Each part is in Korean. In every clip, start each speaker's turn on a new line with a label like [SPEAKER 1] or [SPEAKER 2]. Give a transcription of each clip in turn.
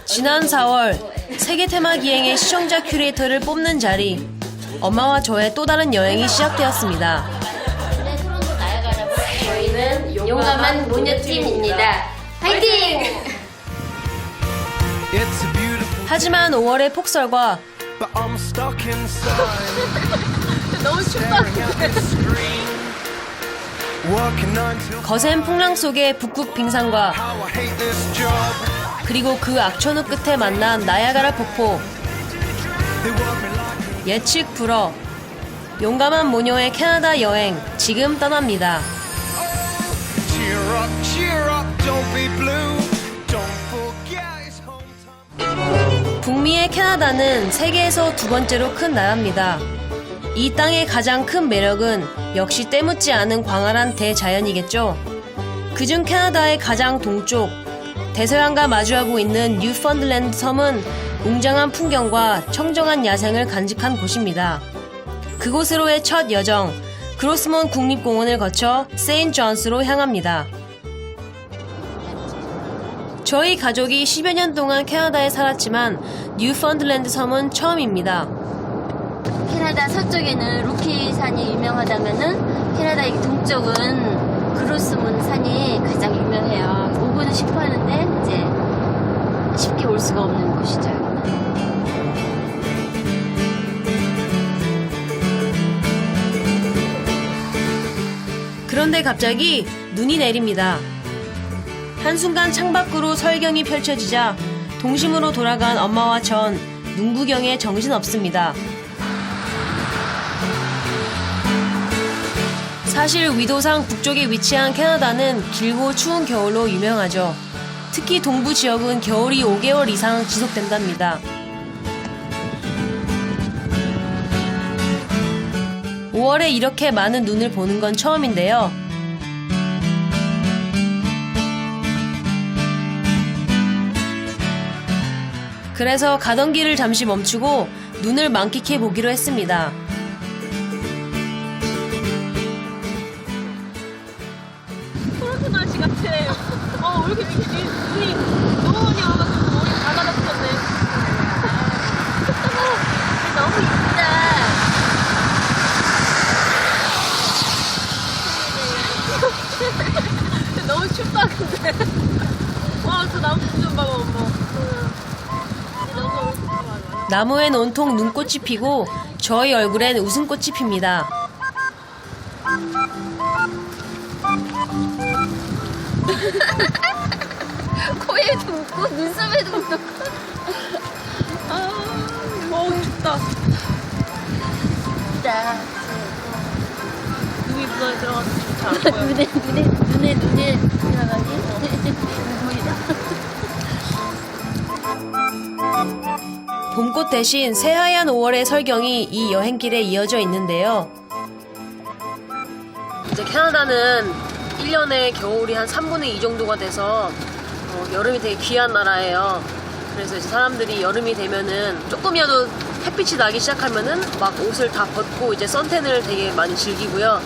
[SPEAKER 1] 지난 4월 세계 테마 기행의 시청자 큐레이터를 뽑는 자리, 엄마와 저의 또 다른 여행이 시작되었습니다.
[SPEAKER 2] 저희는 용감한 모녀팀입니다. 파이팅!
[SPEAKER 1] 하지만 5월의 폭설과
[SPEAKER 2] 너무 춥다.
[SPEAKER 1] 거센 풍랑 속의 북극 빙산과 그리고 그 악천후 끝에 만난 나야가라 폭포. 예측 불허. 용감한 모녀의 캐나다 여행 지금 떠납니다. 북미의 캐나다는 세계에서 두 번째로 큰 나라입니다. 이 땅의 가장 큰 매력은 역시 때묻지 않은 광활한 대자연이겠죠. 그중 캐나다의 가장 동쪽, 대서양과 마주하고 있는 뉴펀들랜드 섬은 웅장한 풍경과 청정한 야생을 간직한 곳입니다. 그곳으로의 첫 여정, 그로스몬 국립공원을 거쳐 세인트 존스로 향합니다. 저희 가족이 10여 년 동안 캐나다에 살았지만 뉴펀들랜드 섬은 처음입니다.
[SPEAKER 2] 캐나다 서쪽에는 로키 산이 유명하다면은 캐나다의 동쪽은 그로스몬 산이 가장 유명해요. 오고는 싶어 하는데 이제 쉽게 올 수가 없는 곳이죠.
[SPEAKER 1] 그런데 갑자기 눈이 내립니다. 한순간 창밖으로 설경이 펼쳐지자 동심으로 돌아간 엄마와 전 눈구경에 정신없습니다. 사실 위도상 북쪽에 위치한 캐나다는 길고 추운 겨울로 유명하죠. 특히 동부 지역은 겨울이 5개월 이상 지속된답니다. 5월에 이렇게 많은 눈을 보는 건 처음인데요. 그래서 가던 길을 잠시 멈추고 눈을 만끽해 보기로 했습니다.
[SPEAKER 3] 토론토 날씨 같아. 왜 이렇게 눈이 너무 많이 와가지고 머리 다 가라붙었네.
[SPEAKER 2] 너무 이쁘다.
[SPEAKER 3] 너무 춥다 근데. 와, 저 나무 좀 봐봐 엄마.
[SPEAKER 1] 나무엔 온통 눈꽃이 피고 저희 얼굴엔 웃음꽃이 핍니다.
[SPEAKER 2] 코에도 묻고 눈썹에도 묻고.
[SPEAKER 3] 춥다.
[SPEAKER 2] 자,
[SPEAKER 3] 눈이 눈 안에 들어가서 잘 안 보여.
[SPEAKER 2] 눈에 들어가지? 눈물이다.
[SPEAKER 1] 봄꽃 대신 새하얀 5월의 설경이 이 여행길에 이어져 있는데요. 이제 캐나다는 1년에 겨울이 한 3분의 2 정도가 돼서 여름이 되게 귀한 나라예요. 그래서 이제 사람들이 여름이 되면은 조금이라도 햇빛이 나기 시작하면은 막 옷을 다 벗고 이제 선탠을 되게 많이 즐기고요.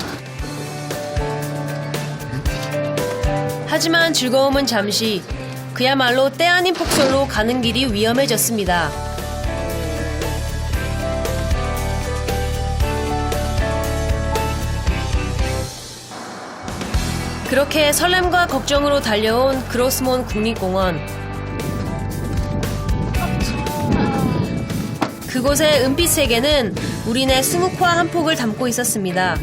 [SPEAKER 1] 하지만 즐거움은 잠시, 그야말로 때 아닌 폭설로 가는 길이 위험해졌습니다. 그렇게 설렘과 걱정으로 달려온 그로스몬 국립공원. 그곳의 은빛 세계는 우리네 수묵화 한 폭을 담고 있었습니다.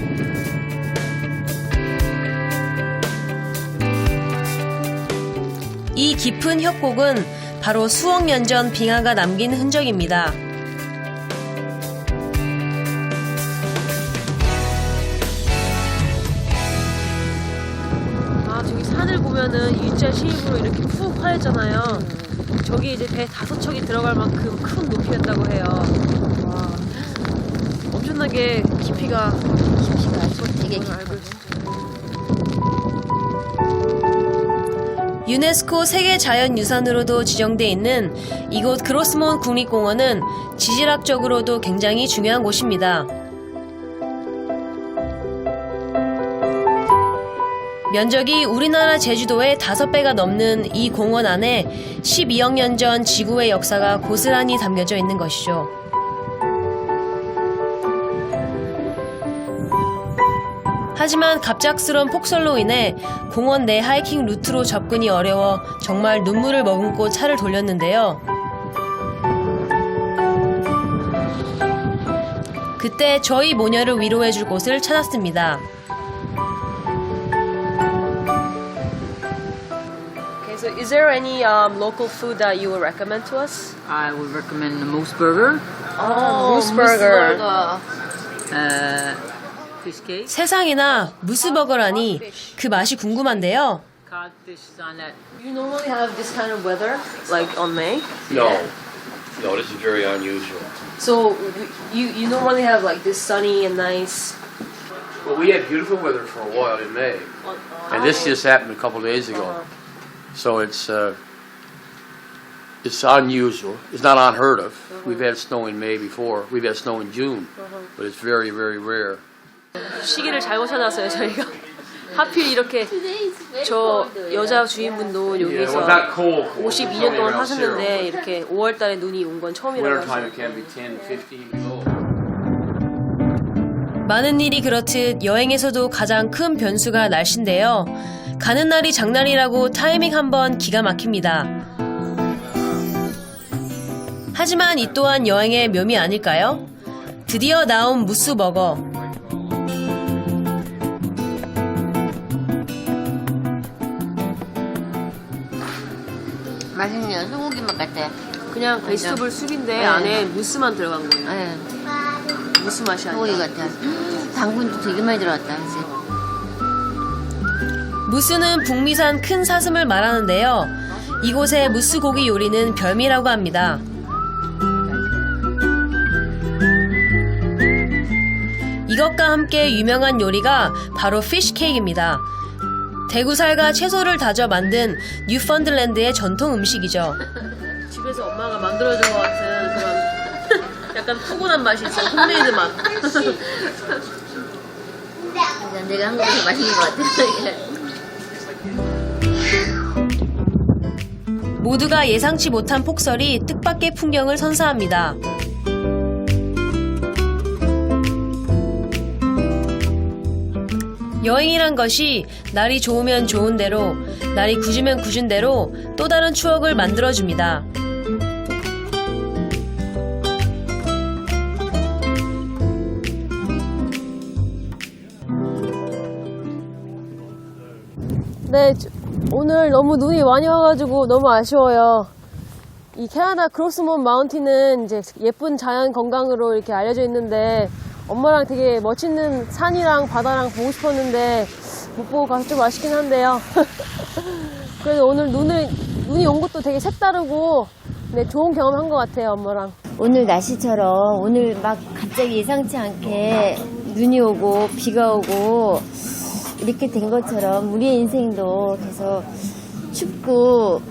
[SPEAKER 1] 이 깊은 협곡은 바로 수억 년 전 빙하가 남긴 흔적입니다.
[SPEAKER 3] 저기 산을 보면은 일자 시입으로 이렇게 푹 파였잖아요. 저기 이제 배 5척이 들어갈 만큼 큰 높이였다고 해요. 와, 엄청나게 깊이가
[SPEAKER 2] 되게 깊어.
[SPEAKER 3] 알고 있어.
[SPEAKER 1] 유네스코 세계자연유산으로도 지정돼 있는 이곳 그로스몬 국립공원은 지질학적으로도 굉장히 중요한 곳입니다. 면적이 우리나라 제주도의 5배가 넘는 이 공원 안에 12억 년 전 지구의 역사가 고스란히 담겨져 있는 것이죠. 하지만 갑작스런 폭설로 인해 공원 내 하이킹 루트로 접근이 어려워 정말 눈물을 머금고 차를 돌렸는데요. 그때 저희 모녀를 위로해줄 곳을 찾았습니다.
[SPEAKER 3] Okay, so is there any local food that you would recommend to us?
[SPEAKER 4] I would recommend the Moose Burger,
[SPEAKER 3] Moose burger.
[SPEAKER 4] fish cake.
[SPEAKER 1] 세상에나 무스버거라니 그 맛이 궁금한데요.
[SPEAKER 4] Codfish is on that.
[SPEAKER 3] You normally have this kind of weather, like on May.
[SPEAKER 5] No, no, this is very unusual.
[SPEAKER 3] So you normally have like this sunny and nice.
[SPEAKER 5] Well, we had beautiful weather for a while in May, and this just happened a couple of days ago. So it's unusual. It's not unheard of. We've had snow in May before. We've had snow in June, but it's very, very rare.
[SPEAKER 3] 시기를 잘못 찾았어요 저희가. 하필 이렇게 저 여자 주인분도 여기서 52년 동안 사셨는데 이렇게 5월달에 눈이 온 건 처음이라고
[SPEAKER 5] Wintertime
[SPEAKER 3] 하시죠.
[SPEAKER 5] it can be 10, 15 below.
[SPEAKER 1] 많은 일이 그렇듯 여행에서도 가장 큰 변수가 날씨인데요. 가는 날이 장날이라고 타이밍 한번 기가 막힙니다. 하지만 이 또한 여행의 묘미 아닐까요? 드디어 나온 무스버거.
[SPEAKER 2] 맛있네요. 소고기 맛 같아.
[SPEAKER 3] 그냥 베지터블 술인데
[SPEAKER 2] 네.
[SPEAKER 3] 안에 무스만 들어간 거예요.
[SPEAKER 2] 네,
[SPEAKER 3] 무스 맛이
[SPEAKER 2] 소고기
[SPEAKER 3] 아니라.
[SPEAKER 2] 같아. 당분도 되게 많이 들어갔다. 그치?
[SPEAKER 1] 무스는 북미산 큰 사슴을 말하는데요. 이곳의 무스 고기 요리는 별미라고 합니다. 이것과 함께 유명한 요리가 바로 피쉬 케이크입니다. 대구살과 채소를 다져 만든 뉴펀들랜드의 전통 음식이죠.
[SPEAKER 3] 집에서 엄마가 만들어준 것 같은 그런 약간 푸근한 맛이 있어요. 홈메이드 맛.
[SPEAKER 2] 그냥 내가 한국에서 맛있는 것 같아.
[SPEAKER 1] 모두가 예상치 못한 폭설이 뜻밖의 풍경을 선사합니다. 여행이란 것이 날이 좋으면 좋은 대로, 날이 굳으면 굳은 대로 또 다른 추억을 만들어줍니다.
[SPEAKER 3] 네, 오늘 너무 눈이 많이 와가지고 너무 아쉬워요. 이 캐나다 크로스몬 마운틴은 이제 예쁜 자연 건강으로 이렇게 알려져 있는데 엄마랑 되게 멋있는 산이랑 바다랑 보고 싶었는데 못 보고 가서 좀 아쉽긴 한데요. 그래도 오늘 눈이 온 것도 되게 색다르고 네, 좋은 경험한 것 같아요, 엄마랑.
[SPEAKER 2] 오늘 날씨처럼 오늘 막 갑자기 예상치 않게 눈이 오고 비가 오고 이렇게 된 것처럼 우리의 인생도 계속 춥고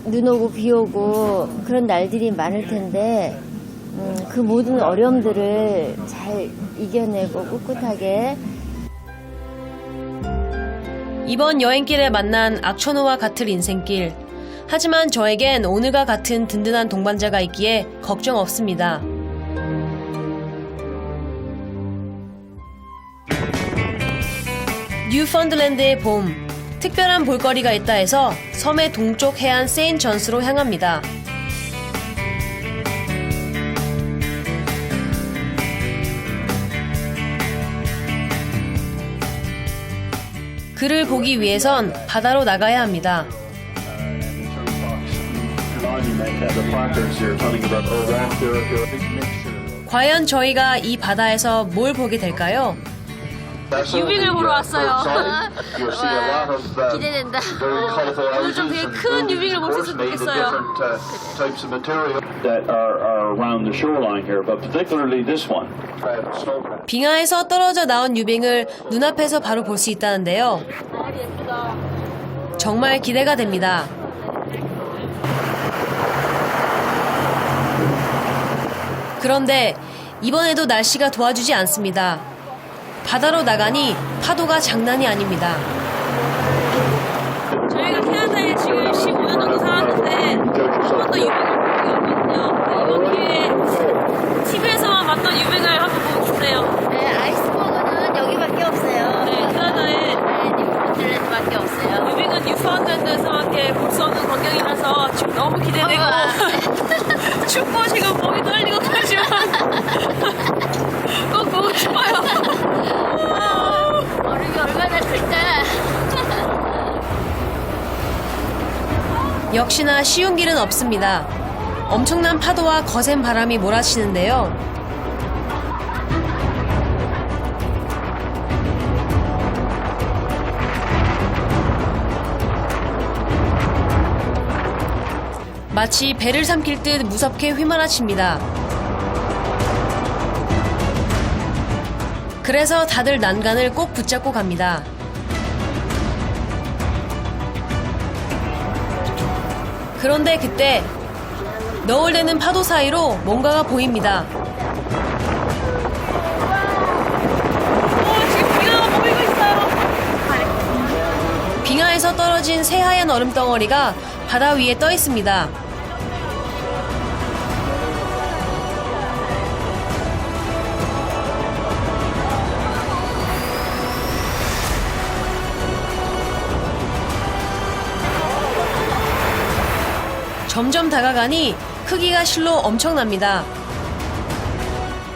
[SPEAKER 2] 눈 오고 비 오고 그런 날들이 많을 텐데 그 모든 어려움들을 잘 이겨내고 꿋꿋하게
[SPEAKER 1] 이번 여행길에 만난 악천후와 같을 인생길. 하지만 저에겐 오늘과 같은 든든한 동반자가 있기에 걱정 없습니다. 뉴펀들랜드의 봄. 특별한 볼거리가 있다 해서 섬의 동쪽 해안 세인트 존스로 향합니다. 그를 보기 위해선 바다로 나가야 합니다. 과연 저희가 이 바다에서 뭘 보게 될까요?
[SPEAKER 3] 유빙을 보러 왔어요.
[SPEAKER 2] 기대된다.
[SPEAKER 3] 오늘 좀 되게 큰 유빙을 볼 수 있으면 좋겠어요.
[SPEAKER 6] that are around the shoreline here, but particularly this one.
[SPEAKER 1] 빙하에서 떨어져 나온 유빙을 눈앞에서 바로 볼 수 있다는데요. 정말 기대가 됩니다. 그런데 이번에도 날씨가 도와주지 않습니다. 바다로 나가니 파도가 장난이 아닙니다.
[SPEAKER 2] 있어요.
[SPEAKER 3] 유빙은 뉴파운드랜드에서 함께 볼 수 없는 광경이라서 지금 너무 기대되고 춥고 지금 몸이 떨리고 그러지만 꼭 보고 싶어요.
[SPEAKER 2] 얼음이 얼마나 클까.
[SPEAKER 1] 역시나 쉬운 길은 없습니다. 엄청난 파도와 거센 바람이 몰아치는데요. 마치 배를 삼킬 듯 무섭게 휘몰아칩니다. 그래서 다들 난간을 꼭 붙잡고 갑니다. 그런데 그때 너울대는 파도 사이로 뭔가가 보입니다.
[SPEAKER 3] 지금 빙하가 보이고 있어요.
[SPEAKER 1] 빙하에서 떨어진 새하얀 얼음 덩어리가 바다 위에 떠 있습니다. 점점 다가가니 크기가 실로 엄청납니다.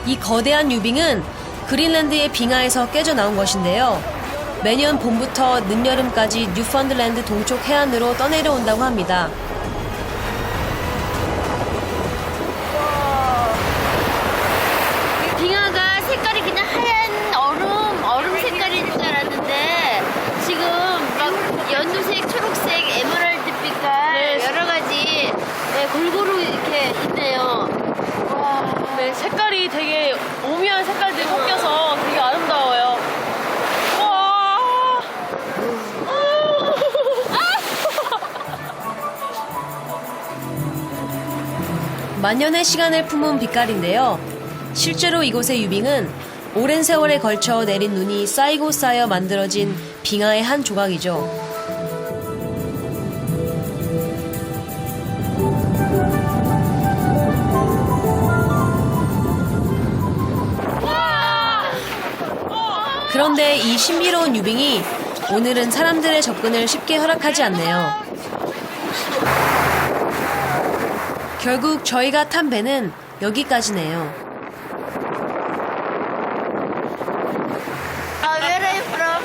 [SPEAKER 1] 이 거대한 유빙은 그린란드의 빙하에서 깨져 나온 것인데요. 매년 봄부터 늦여름까지 뉴펀드랜드 동쪽 해안으로 떠내려온다고 합니다.
[SPEAKER 2] 빙하가 색깔이 그냥 하얀 얼음 색깔인 줄 알았는데 지금 막 연두색, 초록색, 에메랄드 빛깔 여러 가지 골고루 이렇게 있네요. 와.
[SPEAKER 3] 네, 색깔이 되게 오묘한 색깔들이 섞여서 되게 아름다워요. 와.
[SPEAKER 1] 만년의 시간을 품은 빛깔인데요. 실제로 이곳의 유빙은 오랜 세월에 걸쳐 내린 눈이 쌓이고 쌓여 만들어진 빙하의 한 조각이죠. 그런데 이 신비로운 유빙이 오늘은 사람들의 접근을 쉽게 허락하지 않네요. 결국 저희가 탄 배는 여기까지네요.
[SPEAKER 2] Where are you from?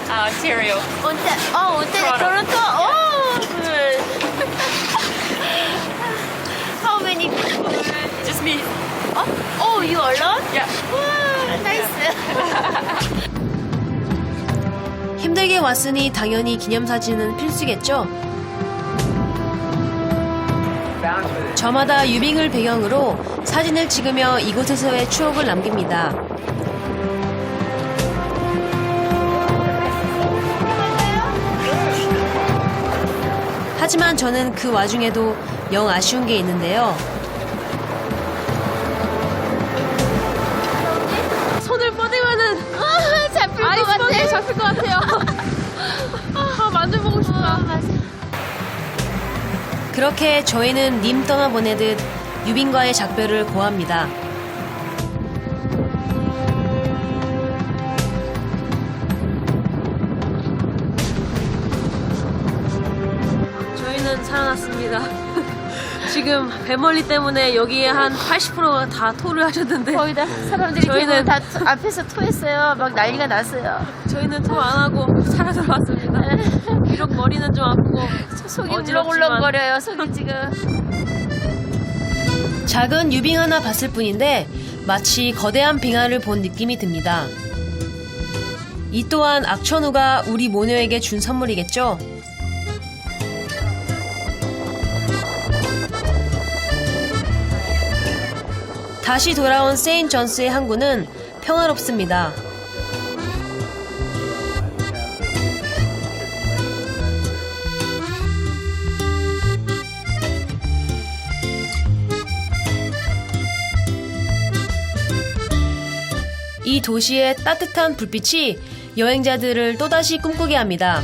[SPEAKER 4] Ontario.
[SPEAKER 2] Ontario, Toronto. Oh, good. How many people?
[SPEAKER 4] Just me.
[SPEAKER 2] Oh, you alone?
[SPEAKER 4] Yeah.
[SPEAKER 2] Wow, nice.
[SPEAKER 1] 힘들게 왔으니 당연히 기념사진은 필수겠죠? 저마다 유빙을 배경으로 사진을 찍으며 이곳에서의 추억을 남깁니다. 하지만 저는 그 와중에도 영 아쉬운 게 있는데요.
[SPEAKER 3] 손을 뻗으면은
[SPEAKER 2] 잡힐 것
[SPEAKER 3] 아이스박스에
[SPEAKER 2] 같아.
[SPEAKER 3] 잡힐 것 같아요. 만져보고 싶다.
[SPEAKER 1] 그렇게 저희는 님 떠나보내듯 유빙과의 작별을 고합니다.
[SPEAKER 3] 저희는 살아났습니다. 지금 배멀리 때문에 여기에 한 80%가 다 토를 하셨는데
[SPEAKER 2] 거의 다 사람들이
[SPEAKER 3] 저희는-
[SPEAKER 2] 대부분 다 앞에서 토했어요. 막 난리가 났어요.
[SPEAKER 3] 저희는 토 안 하고 살아 들어왔습니다. 비록 머리는 좀 아프고
[SPEAKER 2] 속이
[SPEAKER 3] 어지럽지만
[SPEAKER 2] 울렁울렁거려요. 속이 지금.
[SPEAKER 1] 작은 유빙 하나 봤을 뿐인데 마치 거대한 빙하를 본 느낌이 듭니다. 이 또한 악천후가 우리 모녀에게 준 선물이겠죠? 다시 돌아온 세인트 존스의 항구는 평화롭습니다. 이 도시의 따뜻한 불빛이 여행자들을 또다시 꿈꾸게 합니다.